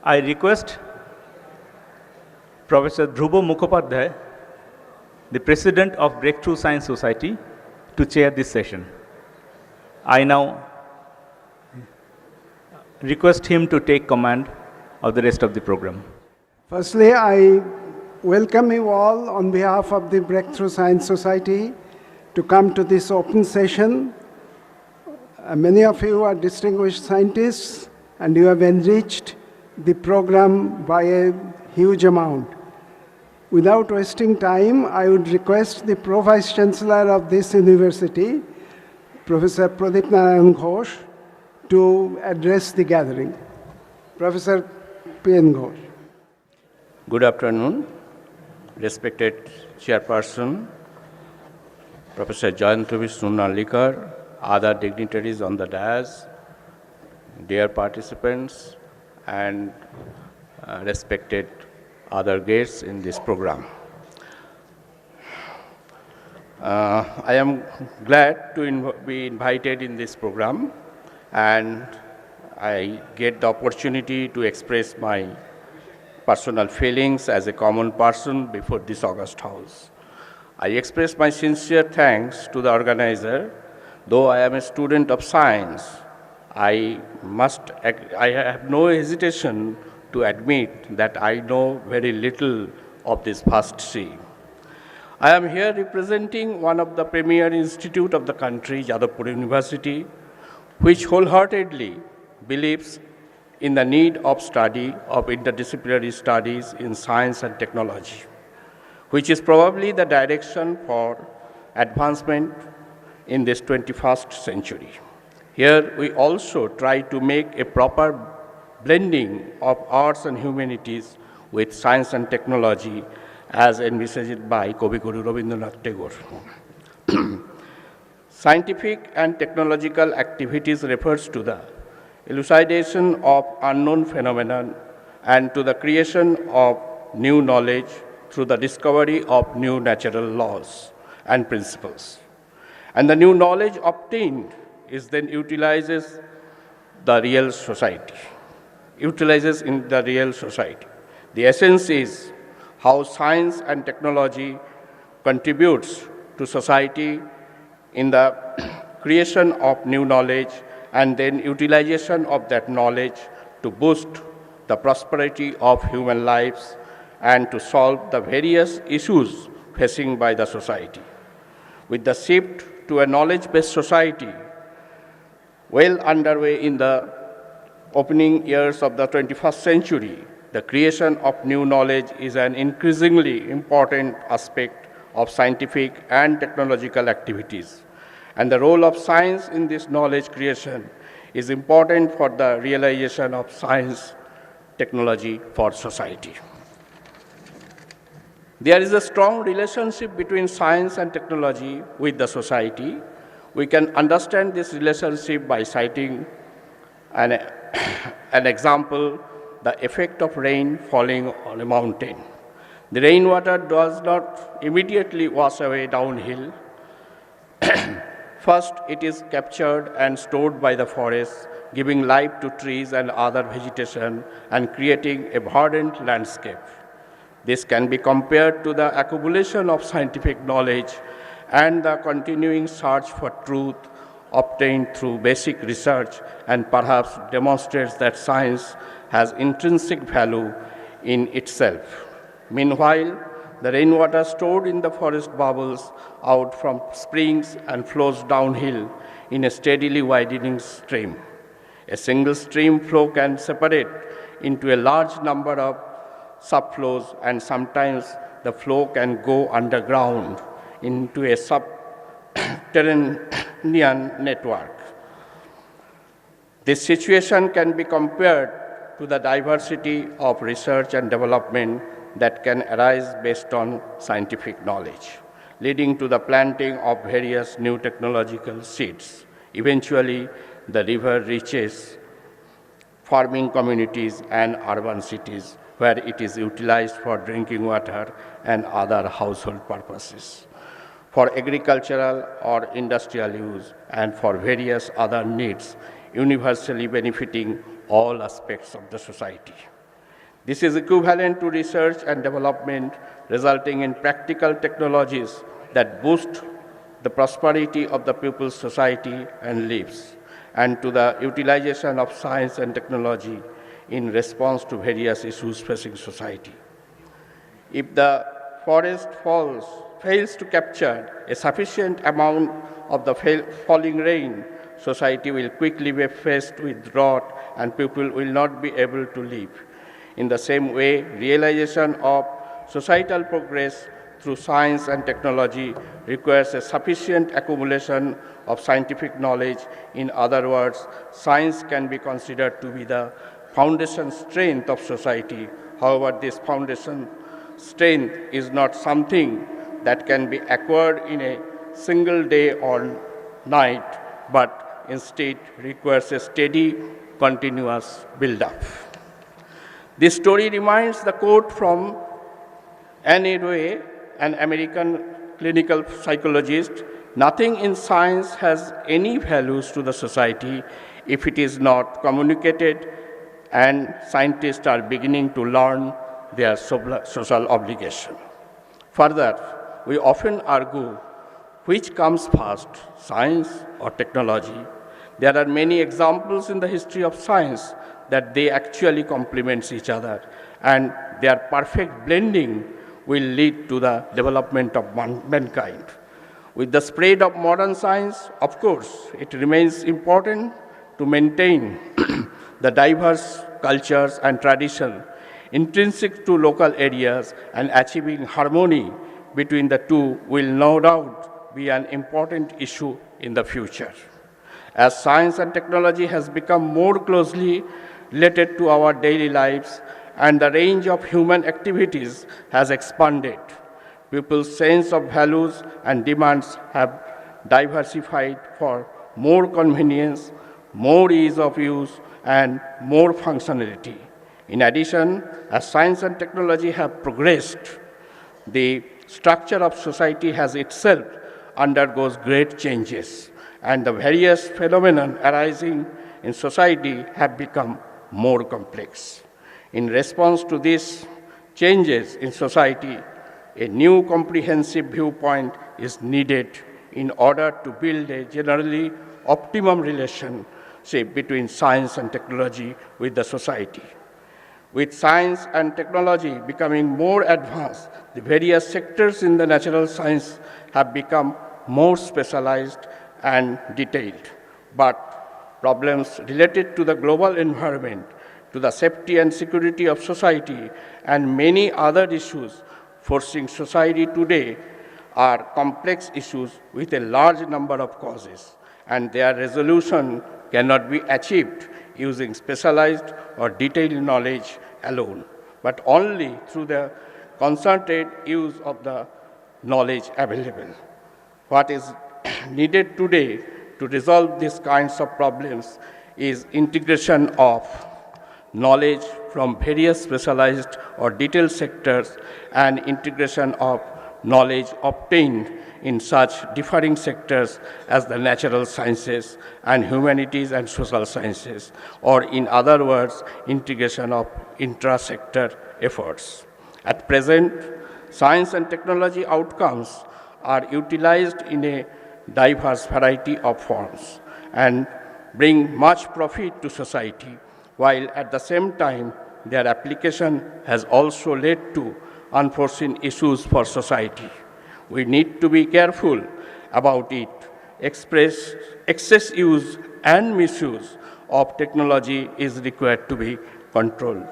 I request Professor Dhruvo Mukhopadhyay, the President of Breakthrough Science Society, to chair this session. I now request him to take command of the rest of the program. Firstly, I welcome you all on behalf of the Breakthrough Science Society to come to this open session. Many of you are distinguished scientists and you have enriched the program by a huge amount. Without wasting time, I would request the Pro-Vice Chancellor of this university, Professor Pradip Narayan Ghosh, to address the gathering. Professor P.N. Ghosh. Good afternoon, respected Chairperson, Professor Jadavpur Sunnalikar, other dignitaries on the dais, dear participants, and respected other guests in this program. I am glad to be invited in this program, and I get the opportunity to express my personal feelings as a common person before this august house. I express my sincere thanks to the organizer. Though I am a student of science, I have no hesitation to admit that I know very little of this vast sea. I am here representing one of the premier institutes of the country, Jadavpur University, which wholeheartedly believes in the need of study of interdisciplinary studies in science and technology, which is probably the direction for advancement in this 21st century. Here we also try to make a proper blending of arts and humanities with science and technology as envisaged by Kavi Guru Rabindranath Tagore. Scientific and technological activities refers to the elucidation of unknown phenomena and to the creation of new knowledge through the discovery of new natural laws and principles. And the new knowledge obtained is then utilizes in the real society. The essence is how science and technology contributes to society in the creation of new knowledge and then utilization of that knowledge to boost the prosperity of human lives and to solve the various issues facing by the society. With the shift to a knowledge-based society well underway in the opening years of the 21st century, the creation of new knowledge is an increasingly important aspect of scientific and technological activities. And the role of science in this knowledge creation is important for the realization of science technology for society. There is a strong relationship between science and technology with the society. We can understand this relationship by citing an example, the effect of rain falling on a mountain. The rainwater does not immediately wash away downhill. First, it is captured and stored by the forest, giving life to trees and other vegetation and creating a verdant landscape. This can be compared to the accumulation of scientific knowledge and the continuing search for truth obtained through basic research and perhaps demonstrates that science has intrinsic value in itself. Meanwhile, the rainwater stored in the forest bubbles out from springs and flows downhill in a steadily widening stream. A single stream flow can separate into a large number of subflows, and sometimes the flow can go underground into a subterranean network. This situation can be compared to the diversity of research and development that can arise based on scientific knowledge, leading to the planting of various new technological seeds. Eventually, the river reaches farming communities and urban cities where it is utilized for drinking water and other household purposes, for agricultural or industrial use, and for various other needs, universally benefiting all aspects of the society. This is equivalent to research and development resulting in practical technologies that boost the prosperity of the people's society and lives, and to the utilization of science and technology in response to various issues facing society. If the forest fails to capture a sufficient amount of the falling rain, society will quickly be faced with drought and people will not be able to live. In the same way, realization of societal progress through science and technology requires a sufficient accumulation of scientific knowledge. In other words, science can be considered to be the foundation strength of society. However, this foundation strength is not something that can be acquired in a single day or night, but instead requires a steady, continuous build-up. This story reminds the quote from Anne Hathaway, an American clinical psychologist, "Nothing in science has any values to the society if it is not communicated, and scientists are beginning to learn their social obligation." Further, we often argue which comes first, science or technology. There are many examples in the history of science that they actually complement each other, and their perfect blending will lead to the development of mankind. With the spread of modern science, of course, it remains important to maintain the diverse cultures and traditions intrinsic to local areas, and achieving harmony between the two will no doubt be an important issue in the future. As science and technology has become more closely related to our daily lives and the range of human activities has expanded, people's sense of values and demands have diversified for more convenience, more ease of use, and more functionality. In addition, as science and technology have progressed, the structure of society has itself undergoes great changes, and the various phenomena arising in society have become more complex. In response to these changes in society, a new comprehensive viewpoint is needed in order to build a generally optimum relationship between science and technology with the society. With science and technology becoming more advanced, the various sectors in the natural science have become more specialized and detailed. But problems related to the global environment, to the safety and security of society, and many other issues forcing society today are complex issues with a large number of causes, and their resolution cannot be achieved using specialized or detailed knowledge alone, but only through the concerted use of the knowledge available. What is needed today to resolve these kinds of problems is integration of knowledge from various specialized or detailed sectors and integration of knowledge obtained in such differing sectors as the natural sciences and humanities and social sciences, or in other words, integration of intra-sector efforts. At present, science and technology outcomes are utilized in a diverse variety of forms and bring much profit to society, while at the same time their application has also led to unforeseen issues for society. We need to be careful about it. Excess use and misuse of technology is required to be controlled.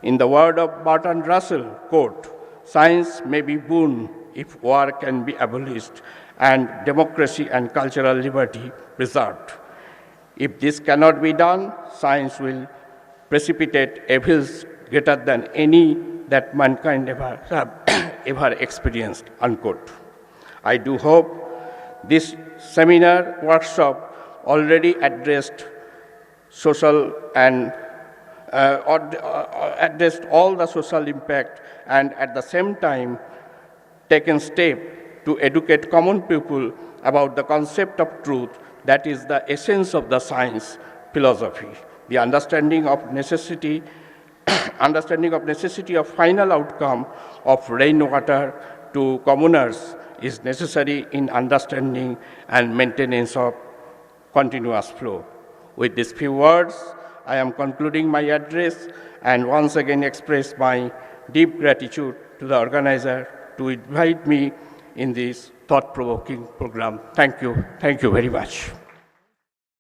In the word of Bertrand Russell, quote, "Science may be boon if war can be abolished and democracy and cultural liberty preserved. If this cannot be done, science will precipitate evils greater than any that mankind ever experienced," unquote. I do hope this seminar workshop already addressed social and addressed all the social impact, and at the same time taken step to educate common people about the concept of truth that is the essence of the science philosophy, the understanding of necessity understanding of necessity of final outcome of rainwater to commoners is necessary in understanding and maintenance of continuous flow. With these few words, I am concluding my address and once again express my deep gratitude to the organizer to invite me in this thought-provoking program. Thank you very much.